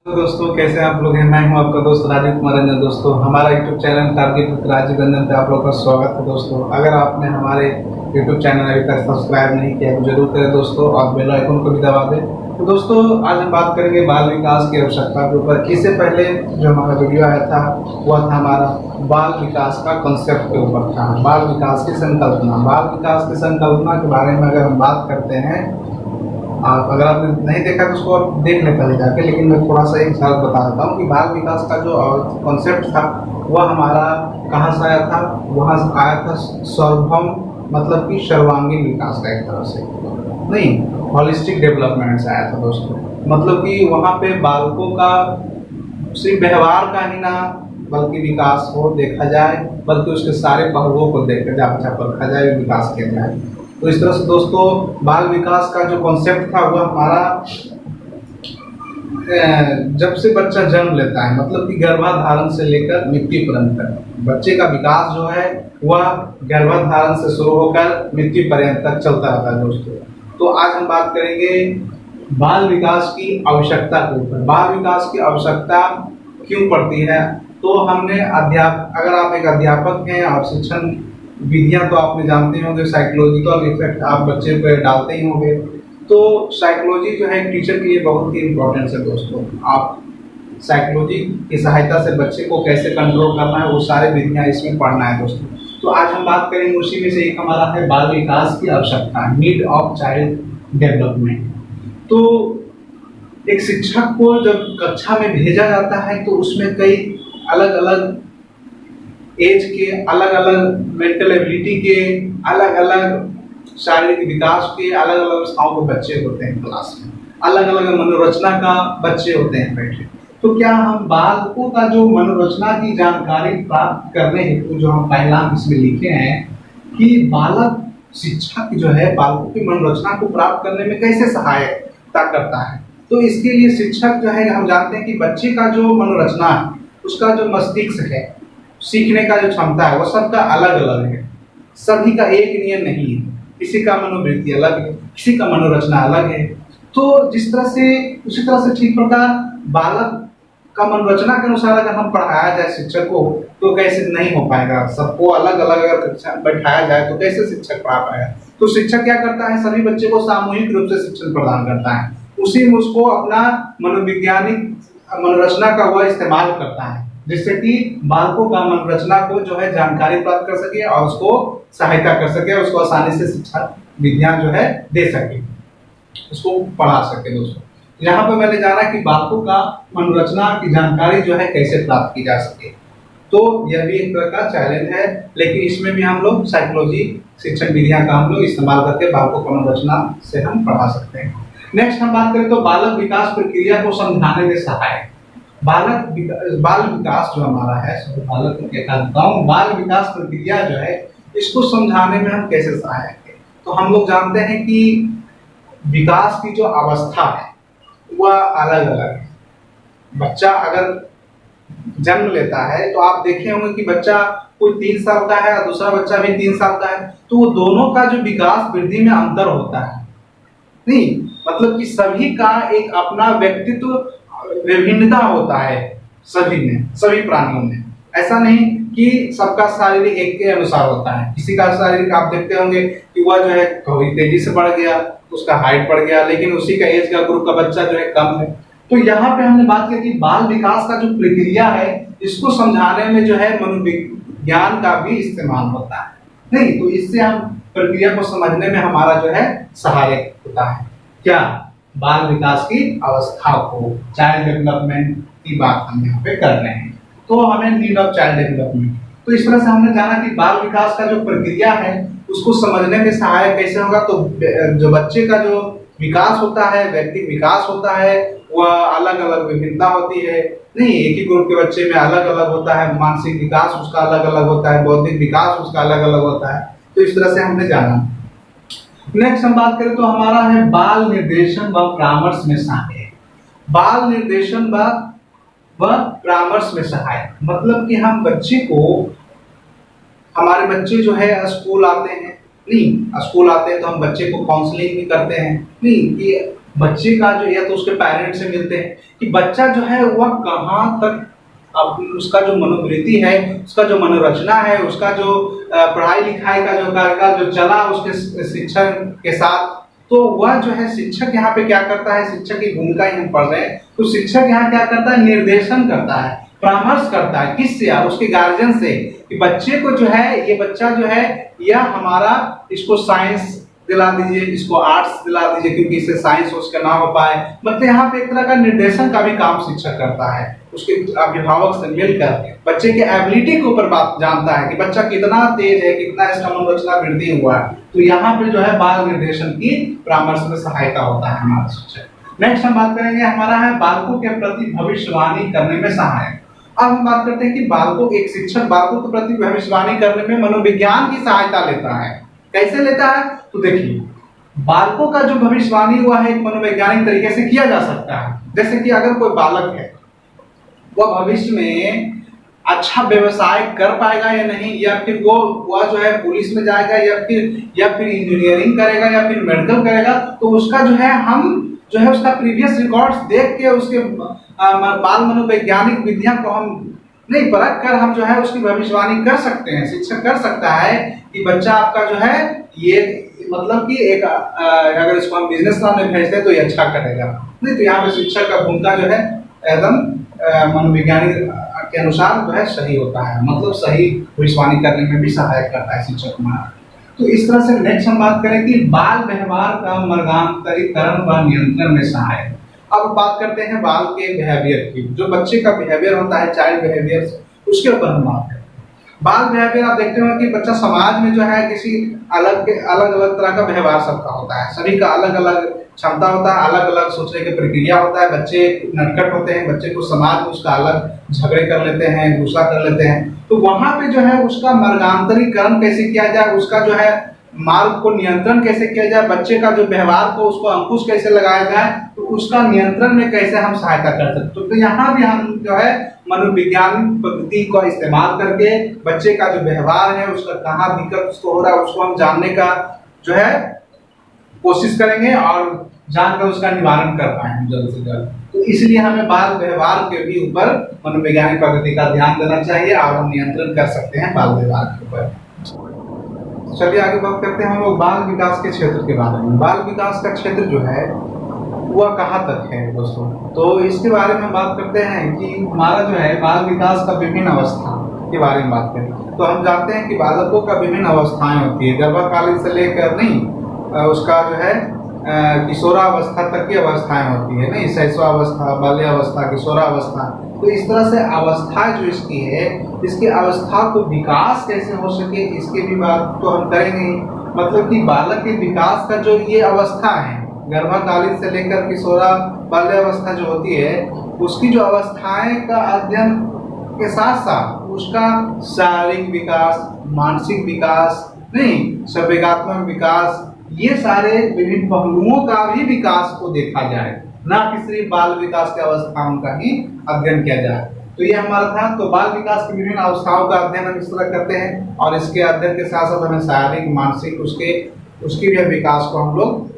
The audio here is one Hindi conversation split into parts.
तो दोस्तों कैसे आप लोग हैं। मैं हूं आपका दोस्त राजीव कुमार रंजन। दोस्तों हमारा YouTube channel target with Rajiv Ranjan पे आप लोगों का स्वागत है। दोस्तों अगर आपने हमारे यूट्यूब चैनल अभी तक सब्सक्राइब नहीं किया तो जरूर करें दोस्तों, और बेल आइकन को भी दबा दें। तो दोस्तों आज हम बात करेंगे बाल विकास की आवश्यकता के ऊपर। इससे पहले जो हमारा वीडियो आया था वह था हमारा बाल विकास का कॉन्सेप्ट के ऊपर था, बाल विकास की संकल्पना। बाल विकास की संकल्पना के बारे में अगर हम बात करते हैं, अगर आपने नहीं देखा तो उसको आप देख लें पहले जाके, लेकिन मैं थोड़ा सा एक झलक बता देता हूँ कि बाल विकास का जो कॉन्सेप्ट था वह हमारा कहाँ से आया था। वहाँ से आया था सर्वभौम, मतलब कि सर्वांगीण विकास का एक तरह से, नहीं हॉलिस्टिक डेवलपमेंट से आया था दोस्तों। मतलब कि वहाँ पे बालकों का सिर्फ व्यवहार का ही ना बल्कि विकास हो देखा जाए, बल्कि उसके सारे पहलुओं को देखा जाए, परखा जाए, विकास किया जाए। तो इस तरह से दोस्तों बाल विकास का जो कॉन्सेप्ट था वह हमारा जब से बच्चा जन्म लेता है, मतलब कि गर्भाधारण से लेकर मृत्यु पर्यंत तक बच्चे का विकास जो है वह गर्भाधारण से शुरू होकर मृत्यु पर्यंत तक चलता रहता है दोस्तों। तो आज हम बात करेंगे बाल विकास की आवश्यकता के ऊपर। बाल विकास की आवश्यकता क्यों पड़ती है? तो हमने अगर आप एक अध्यापक हैं और शिक्षण विधियां तो आपने जानते होंगे, साइकोलॉजिकल इफेक्ट आप बच्चे पर डालते ही होंगे। तो साइकोलॉजी जो है टीचर के लिए बहुत ही इम्पोर्टेंट है दोस्तों। आप साइकोलॉजी की सहायता से बच्चे को कैसे कंट्रोल करना है वो सारे विधियां इसमें पढ़ना है दोस्तों। तो आज हम बात करेंगे उसी में से एक हमारा है बाल विकास की आवश्यकता, नीड ऑफ चाइल्ड डेवलपमेंट। तो एक शिक्षक को जब कक्षा में भेजा जाता है तो उसमें कई अलग अलग एज के, अलग अलग मेंटल एबिलिटी के, अलग अलग शारीरिक विकास के अलग अलग अवस्थाओं के बच्चे होते हैं क्लास में, अलग अलग मनोरचना का बच्चे होते हैं बैठे। तो क्या हम बालकों का जो मनोरचना की जानकारी प्राप्त करने हेतु जो हम पहला इसमें लिखे हैं कि बालक शिक्षक जो है बालकों की मनोरचना को प्राप्त करने में कैसे सहायता करता है। तो इसके लिए शिक्षक जो है, हम जानते हैं कि बच्चे का जो मनोरचना है, उसका जो मस्तिष्क है, सीखने का जो क्षमता है वो सबका अलग अलग है, सभी का एक नियम नहीं है। किसी का मनोवृत्ति अलग है, किसी का मनोरचना अलग है। तो जिस तरह से उसी तरह से ठीक प्रकार बालक का मनोरचना के अनुसार अगर हम पढ़ाया जाए शिक्षक को तो कैसे नहीं हो पाएगा। सबको अलग अलग अगर कक्षा बैठाया जाए तो कैसे शिक्षक पढ़ा पाएगा। तो शिक्षक क्या करता है, सभी बच्चे को सामूहिक रूप से शिक्षण प्रदान करता है, उसी में उसको अपना मनोवैज्ञानिक मनोरचना का वह इस्तेमाल करता है, जिससे कि बालकों का मनोरचना को जो है जानकारी प्राप्त कर सके और उसको सहायता कर सके, उसको आसानी से शिक्षा विधियां जो है दे सके, उसको पढ़ा सके दोस्तों। यहाँ पे मैंने जाना कि बालकों का मनोरचना की जानकारी जो है कैसे प्राप्त की जा सके। तो यह भी एक तरह का चैलेंज है, लेकिन इसमें भी हम लोग साइकोलॉजी शिक्षण विधियां का हम लोग इस्तेमाल करके बालकों का मनोरचना से हम पढ़ा सकते हैं। नेक्स्ट हम बात करें तो बालक विकास प्रक्रिया को समझाने में सहायक। बाल विकास जो हमारा है, बालक को क्या कहता हूँ, बाल विकास प्रक्रिया जो है इसको समझाने में हम कैसे सहायक है। तो हम लोग जानते हैं कि विकास की जो अवस्था है वह अलग अलग है। बच्चा अगर जन्म लेता है तो आप देखे होंगे कि बच्चा कोई 3 साल का है और दूसरा बच्चा भी 3 साल का है, तो वो दोनों का जो विकास वृद्धि में अंतर होता है, नहीं मतलब कि सभी का एक अपना व्यक्तित्व विभिन्नता होता है सभी में, सभी प्राणियों में। ऐसा नहीं कि सबका शारीरिक एक के अनुसार होता है। किसी का शारीरिक आप देखते होंगे कि वह जो है थोड़ी तेजी से बढ़ गया, उसका हाइट बढ़ गया, लेकिन उसी का एज का ग्रुप का बच्चा जो है कम है। तो यहाँ पे हमने बात की कि बाल विकास का जो प्रक्रिया है इसको समझाने में जो है मनोविज्ञान का भी इस्तेमाल होता है, नहीं तो इससे हम प्रक्रिया को समझने में हमारा जो है सहायक होता है। क्या बाल विकास की अवस्था को, चाइल्ड डेवलपमेंट की बात हम यहाँ पे कर रहे हैं, तो हमें नीड ऑफ चाइल्ड डेवलपमेंट। तो इस तरह से हमने जाना कि बाल विकास का जो प्रक्रिया है उसको समझने में सहायक कैसे होगा। तो जो बच्चे का जो विकास होता है, व्यक्तिगत विकास होता है, वह अलग अलग विभिन्नता होती है, नहीं एक ही ग्रुप के बच्चे में अलग अलग होता है। मानसिक विकास उसका अलग अलग होता है, बौद्धिक विकास उसका अलग अलग होता है। तो इस तरह से हमने जाना। नेक्स्ट हम बात करें तो हमारा है बाल निर्देशन व परामर्श में सहायक। बाल निर्देशन व परामर्श में सहायक मतलब कि हम बच्चे को, हमारे बच्चे जो है स्कूल आते हैं, नहीं स्कूल आते हैं तो हम बच्चे को काउंसलिंग भी करते हैं, नहीं कि बच्चे का जो, या तो उसके पेरेंट्स से मिलते हैं कि बच्चा जो है वह कहाँ तक, अब उसका जो मनोवृत्ति है, उसका जो मनोरचना है, उसका जो पढ़ाई लिखाई का जो कार्यकाल जो चला उसके शिक्षक के साथ, तो वह जो है शिक्षक यहाँ पे क्या करता है, शिक्षक की भूमिका ही हम पढ़ रहे हैं, तो शिक्षक यहाँ क्या करता है, निर्देशन करता है, परामर्श करता है, किससे, यार उसके गार्जियन से, कि बच्चे को जो है, ये बच्चा जो है, यह हमारा, इसको साइंस दिला दीजिए, इसको आर्ट्स दिला दीजिए, क्योंकि इससे साइंस उसका ना हो पाए। मतलब यहाँ पे एक तरह का निर्देशन का भी काम शिक्षक करता है, उसके अभिभावक से मिलकर बच्चे के एबिलिटी के ऊपर बात जानता है कि बच्चा कितना तेज है, कितना इसका मनोरचना वृद्धि हुआ है। तो यहाँ पे जो है बाल निर्देशन की परामर्श में सहायता होता है हमारा शिक्षक। नेक्स्ट हम बात करेंगे, हमारा है बालकों के प्रति भविष्यवाणी करने में सहायक। अब हम बात करते हैं कि बालकों, एक शिक्षक बालकों के प्रति भविष्यवाणी करने में मनोविज्ञान की सहायता लेता है। कैसे लेता है, तो देखिए, बालकों का जो भविष्यवाणी हुआ है एक मनोवैज्ञानिक तरीके से किया जा सकता है। जैसे कि अगर कोई बालक है, वह भविष्य में अच्छा व्यवसाय कर पाएगा या नहीं, या फिर वह जो है पुलिस में जाएगा, या फिर इंजीनियरिंग करेगा, या फिर मेडिकल करेगा, तो उसका जो है, हम जो है उसका प्रीवियस रिकॉर्ड्स देख के उसके बाल मनोवैज्ञानिक विधियां को हम नहीं परख कर हम जो है उसकी भविष्यवाणी कर सकते हैं। शिक्षक कर सकता है कि बच्चा आपका जो है ये, मतलब कि एक अगर इसको हम बिजनेस लाइन में भेजते हैं तो ये अच्छा करेगा, नहीं तो यहाँ पे शिक्षक का भूमिका जो है एकदम मनोविज्ञानिक के अनुसार जो है सही होता है, मतलब सही भविष्यवाणी करने में भी सहायक करता है शिक्षक हमारा। तो इस तरह से नेक्स्ट हम बात करें कि बाल व्यवहार का मार्गांतरीकरण व नियंत्रण में सहायक। अब बात करते हैं बाल के बिहेवियर की, जो बच्चे का बिहेवियर होता है, चाइल्ड बिहेवियर, उसके ऊपर हम बात करें। बाल बिहेवियर आप देखते हो कि बच्चा समाज में जो है किसी अलग अलग तरह का व्यवहार सबका होता है, सभी का अलग अलग क्षमता होता है, अलग अलग सोचने की प्रक्रिया होता है। बच्चे नटखट होते हैं, बच्चे को समाज में उसका अलग झगड़े कर लेते हैं, गुस्सा कर लेते हैं, तो वहां पे जो है उसका मार्गांतरीकरण कैसे किया जाए, उसका जो है मार्ग को नियंत्रण कैसे किया जाए, बच्चे का जो व्यवहार को उसको अंकुश कैसे लगाया जाए, तो उसका नियंत्रण में कैसे हम सहायता कर सकते। तो यहाँ भी हम जो है मनोविज्ञान पद्धति का इस्तेमाल करके बच्चे का जो व्यवहार है, उसका कहाँ दिक्कत उसको हो रहा है, उसको हम जानने का जो है कोशिश करेंगे और जानकर उसका निवारण कर पाएंगे जल्द से जल्द। तो इसलिए हमें बाल व्यवहार के भी ऊपर मनोवैज्ञानिक पद्धति का ध्यान देना चाहिए और हम नियंत्रण कर सकते हैं बाल व्यवहार के ऊपर। चलिए आगे बात करते हैं हम लोग बाल विकास के क्षेत्र के बारे में। बाल विकास का क्षेत्र जो है वह कहाँ तक है दोस्तों, तो इसके बारे में बात करते हैं कि हमारा जो है बाल विकास का विभिन्न अवस्था के बारे में बात करें तो हम जानते हैं कि बालकों का विभिन्न अवस्थाएं होती है, गर्भकालीन से लेकर नहीं उसका जो है किशोरावस्था तक की अवस्थाएं होती है, नहीं शैशवावस्था, बाल्यावस्था, किशोरावस्था। तो इस तरह से अवस्था जो इसकी है, इसकी अवस्था को विकास कैसे हो सके इसके भी बात तो हम करेंगे। मतलब कि बालक के विकास का जो ये अवस्था है, गर्भकालीन से लेकर किशोरा बाल्यावस्था जो होती है, उसकी जो अवस्थाएं का अध्ययन के साथ साथ उसका शारीरिक विकास, मानसिक विकास, नहीं संवेगात्मक विकास, ये सारे विभिन्न पहलुओं का भी विकास को देखा जाए, ना कि सिर्फ बाल विकास के अवस्थाओं का ही अध्ययन किया जाए। तो ये हमारा था। तो बाल विकास की विभिन्न अवस्थाओं का अध्ययन हम इस तरह करते हैं और इसके अध्ययन के साथ साथ हमें शारीरिक, मानसिक उसके भी विकास को हम लोग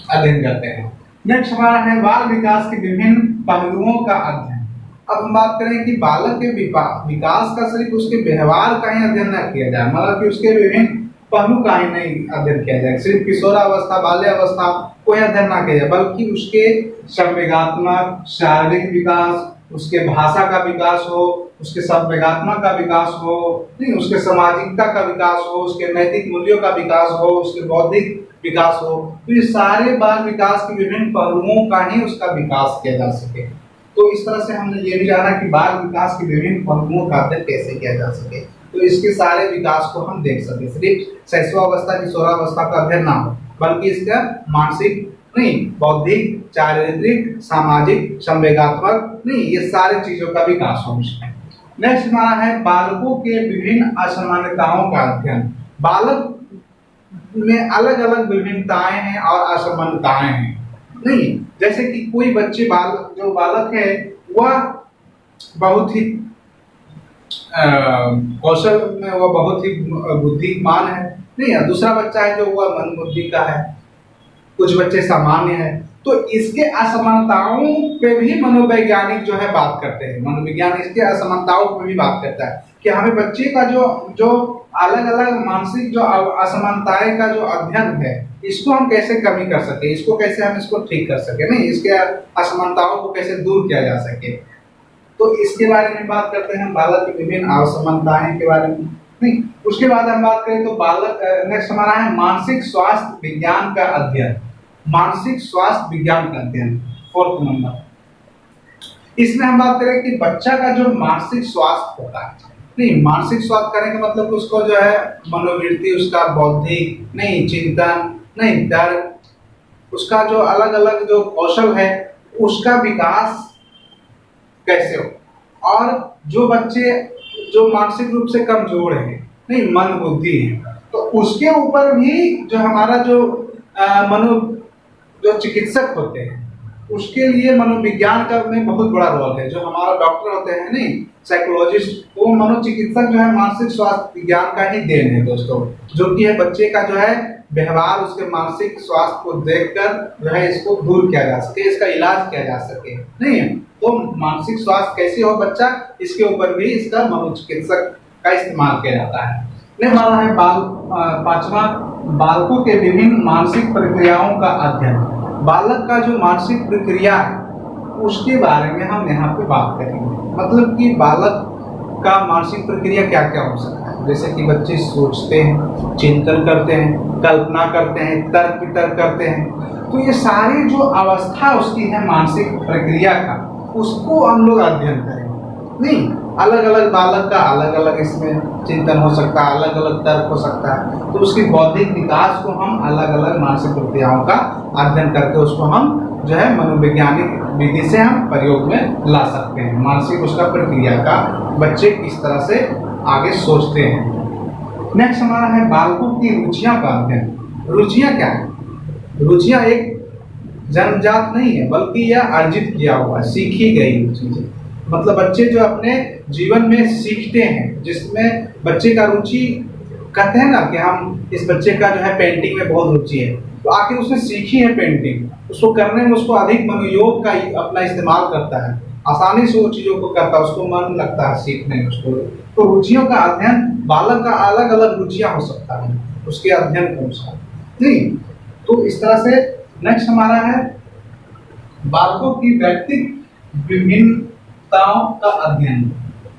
अध्ययन करते हैं। नेक्स्ट हमारा है बाल विकास के विभिन्न पहलुओं का अध्ययन। अब हम बात करें कि बालक के विकास का सिर्फ उसके व्यवहार का ही अध्ययन न किया जाए, मतलब कि उसके विभिन्न पहलू का ही नहीं अध्ययन किया जाए, सिर्फ किशोरावस्था, बाल्यावस्था कोई अध्ययन ना किया जाए, बल्कि उसके संवेगात्मक, शारीरिक विकास, उसके भाषा का विकास हो, उसके संवेगात्मक का विकास हो, नहीं उसके सामाजिकता का विकास हो, उसके नैतिक मूल्यों का विकास हो, उसके बौद्धिक विकास हो। तो ये सारे बाल विकास के विभिन्न पहलुओं का ही उसका विकास किया जा सके। तो इस तरह से हमने ये भी जाना कि बाल विकास के विभिन्न पहलुओं का अध्ययन कैसे किया जा सके, तो इसके सारे विकास को हम देख सके। सिर्फ शैशवावस्था, किशोरावस्था का अध्ययन ना हो, बल्कि इसका मानसिक, नहीं बौद्धिक, चारित्रिक, सामाजिक, संवेगात्मक, नहीं ये सारे चीजों का विकास हो इसमें। नेक्स्ट हमारा है बालकों के विभिन्न असामान्यताओं का अध्ययन। बालक में अलग अलग विभिन्नताएं हैं और असामान्यताएं हैं, नहीं जैसे कि कोई बच्चे जो बालक है वह बहुत ही कौशल में वह बहुत ही बुद्धिमान है, नहीं दूसरा बच्चा है जो वह मंद बुद्धि का है, कुछ बच्चे सामान्य हैं। तो इसके असमानताओं पे भी मनोवैज्ञानिक जो है बात करते हैं, मनोविज्ञान इसके असमानताओं पे भी बात करता है कि हमें बच्चे का जो जो अलग अलग मानसिक जो असमानताएं का जो अध्ययन है, इसको हम कैसे कमी कर सके, इसको कैसे हम इसको ठीक कर सके, नहीं इसके असमानताओं को कैसे दूर किया जा सके। तो इसके बारे में बात करते हैं, बालक की विभिन्न असमानताएं के बारे में। नहीं, उसके बाद हम बात करें तो बालक नेक्स्ट हमारा है मानसिक स्वास्थ्य विज्ञान का अध्ययन। मानसिक स्वास्थ्य विज्ञान का अध्ययन 4th नंबर। इसमें हम बात करें कि बच्चा का जो मानसिक स्वास्थ्य होता है, नहीं मानसिक स्वास्थ्य करने का मतलब उसको जो है मनोवृत्ति, उसका बौद्धिक नहीं चिंतन नहीं डर, उसका जो अलग अलग जो कौशल है उसका विकास कैसे हो, और जो बच्चे जो मानसिक रूप से कमजोर है, नहीं मन बुद्धि है, तो उसके ऊपर भी जो हमारा जो मनो जो चिकित्सक होते हैं उसके लिए मनोविज्ञान का में बहुत बड़ा रोल है। जो हमारा डॉक्टर होते हैं नहीं साइकोलॉजिस्ट, वो मनोचिकित्सक जो है मानसिक स्वास्थ्य विज्ञान का ही देन है दोस्तों, जो कि है बच्चे का जो है व्यवहार, उसके मानसिक स्वास्थ्य को देखकर जो है इसको दूर किया जा सके, इसका इलाज किया जा सके। नहीं तो मानसिक स्वास्थ्य कैसे हो बच्चा, इसके ऊपर भी इसका मनोचिकित्सक का इस्तेमाल किया जाता है। हमारा है 5वां बालकों के विभिन्न मानसिक प्रक्रियाओं का अध्ययन। बालक का जो मानसिक प्रक्रिया है उसके बारे में हम यहाँ पे बात करेंगे, मतलब कि बालक का मानसिक प्रक्रिया क्या क्या हो सकता है। जैसे कि बच्चे सोचते हैं, चिंतन करते हैं, कल्पना करते हैं, तर्क वितर्क करते हैं, तो ये सारी जो अवस्था उसकी है मानसिक प्रक्रिया का, उसको हम लोग अध्ययन करेंगे। नहीं अलग अलग बालक का अलग अलग इसमें चिंतन हो सकता है, अलग अलग तर्क हो सकता है, तो उसकी बौद्धिक विकास को हम अलग अलग मानसिक प्रक्रियाओं का अध्ययन करके उसको हम जो है मनोवैज्ञानिक विधि से हम प्रयोग में ला सकते हैं। मानसिक उसका प्रक्रिया का बच्चे किस तरह से आगे सोचते हैं। नेक्स्ट हमारा है बालकों की रुचियां का अध्ययन। रुचियां क्या है? रुचियां एक जन्मजात नहीं है, बल्कि यह अर्जित किया हुआ है, सीखी गई चीजें। मतलब बच्चे जो अपने जीवन में सीखते हैं, जिसमें बच्चे का रुचि कहते हैं ना कि हम इस बच्चे का जो है पेंटिंग में बहुत रुचि है, तो आखिर उसने सीखी है पेंटिंग, उसको करने में उसको अधिक मनोयोग का अपना इस्तेमाल करता है, आसानी से वो चीज़ों को करता है, उसको मन लगता है सीखने में उसको। तो रुचियों का अध्ययन, बालक का अलग अलग रुचियां हो सकता है उसके अध्ययन के अनुसार। नहीं तो इस तरह से नेक्स्ट हमारा है बालकों की व्यक्तिगत विभिन्नताओं का अध्ययन।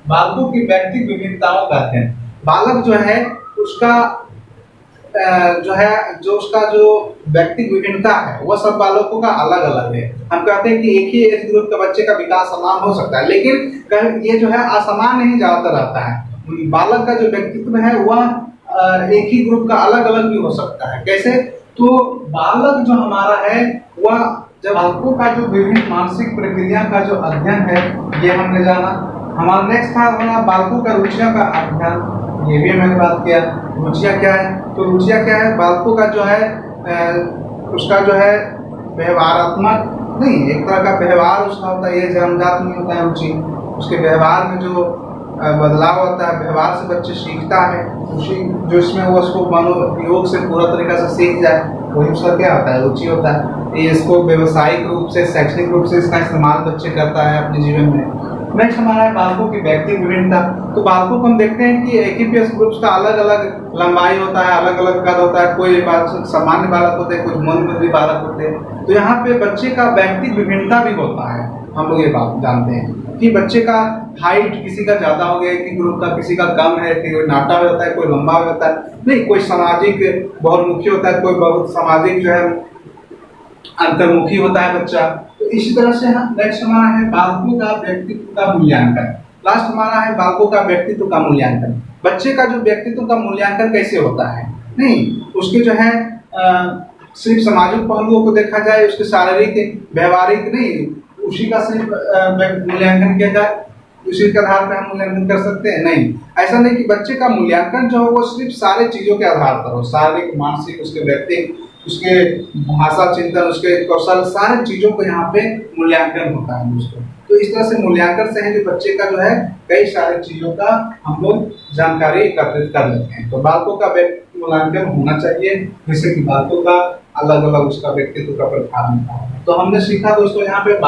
बालकों की व्यक्तिगत विभिन्नताओं का अध्ययन, बालक जो है उसका जो उसका जो व्यक्तिगत विभिन्नता है वह सब बालकों का अलग अलग है। हम कहते हैं कि एक ही एज ग्रुप के बच्चे का विकास समान हो सकता है, लेकिन ये जो है असमान नहीं ज्यादातर रहता है। बालक का जो व्यक्तित्व है वह एक ही ग्रुप का अलग अलग भी हो सकता है। कैसे? तो बालक जो हमारा है वह जब बालकों का जो विभिन्न मानसिक प्रक्रिया का जो अध्ययन है ये हमने जाना। हमारा नेक्स्ट था हमारा बालकों का रुचियों का अध्ययन, ये भी मैंने बात किया। रुचियाँ क्या है? तो रुचियाँ क्या है? बालकों का जो है उसका जो है व्यवहारात्मक नहीं, एक तरह का व्यवहार उसका होता है, ये जन्मजात नहीं होता है रुचि। उसके व्यवहार में जो बदलाव होता है, व्यवहार से बच्चे सीखता है, उसी जो इसमें वो उसको मनोयोग से पूरा तरीका से सीख जाए, वही उसका क्या होता है? रुचि होता है। ये इसको व्यवसायिक रूप से, शैक्षणिक रूप से इसका इस्तेमाल बच्चे करता है अपने जीवन में। नेक्स्ट हमारा है बालकों की व्यक्तिगत विभिन्नता। तो बालकों को हम देखते हैं कि एक ही पेज ग्रुप्स का अलग अलग लंबाई होता है, अलग अलग कद होता है। कोई सामान्य बालक होते हैं, कुछ मंदबुद्धि बालक होते हैं। तो यहाँ पे बच्चे का व्यक्तिगत विभिन्नता भी होता है। हम लोग ये बात जानते हैं कि बच्चे का हाइट किसी का ज्यादा हो गया, कि ग्रुप का किसी का कम है, कि कोई नाटा होता है, कोई लंबा होता है। नहीं, कोई सामाजिक बहुमुखी होता है, कोई बहुत सामाजिक जो है अंतर्मुखी होता है बच्चा। तो इसी तरह से नेक्स्ट हमारा है बालकों का व्यक्तित्व का मूल्यांकन। लास्ट हमारा है बालकों का व्यक्तित्व का मूल्यांकन। बच्चे का जो व्यक्तित्व का मूल्यांकन कैसे होता है? नहीं, उसके जो है सिर्फ सामाजिक पहलुओं को देखा जाए, उसके शारीरिक व्यवहारिक नहीं, उसी का सिर्फ मूल्यांकन किया जाए, उसी के आधार पर हम मूल्यांकन कर सकते हैं? नहीं, ऐसा नहीं कि बच्चे का मूल्यांकन जो है वो सिर्फ सारे चीजों के आधार पर हो, शारीरिक, मानसिक, उसके व्यक्तित्व, उसके भाषा चिंतन, उसके कौशल, सारी चीज़ों को यहाँ पे मूल्यांकन होता है दोस्तों। तो इस तरह से मूल्यांकन से है जो बच्चे का जो है कई सारी चीज़ों का हम लोग जानकारी एकत्रित कर लेते हैं। तो बालकों का व्यक्ति मूल्यांकन होना चाहिए, जैसे कि बालकों का अलग अलग उसका व्यक्तित्व का प्रभाव होता है। तो हमने सीखा दोस्तों यहाँ पे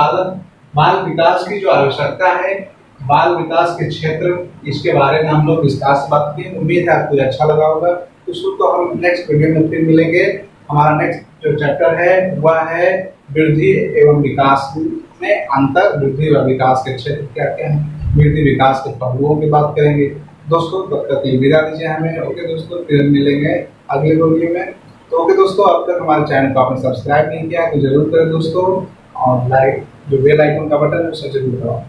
बाल विकास की जो आवश्यकता है, बाल विकास के क्षेत्र, इसके बारे में हम लोग विस्तार से बात की। उम्मीद है आपको अच्छा लगा होगा। तो हम नेक्स्ट वीडियो में फिर मिलेंगे। हमारा नेक्स्ट जो चैप्टर है वह है वृद्धि एवं विकास में अंतर। वृद्धि व विकास के क्षेत्र क्या क्या है, वृद्धि विकास के पहलुओं की बात करेंगे दोस्तों। तब तक विदा दीजिए हमें। ओके दोस्तों, फिर मिलेंगे अगले वीडियो में। तो ओके दोस्तों, अब तक हमारे चैनल को आपने सब्सक्राइब नहीं किया तो जरूर करें दोस्तों, और लाइक जो बेल आइकन का बटन है उसे जरूर दबाओ।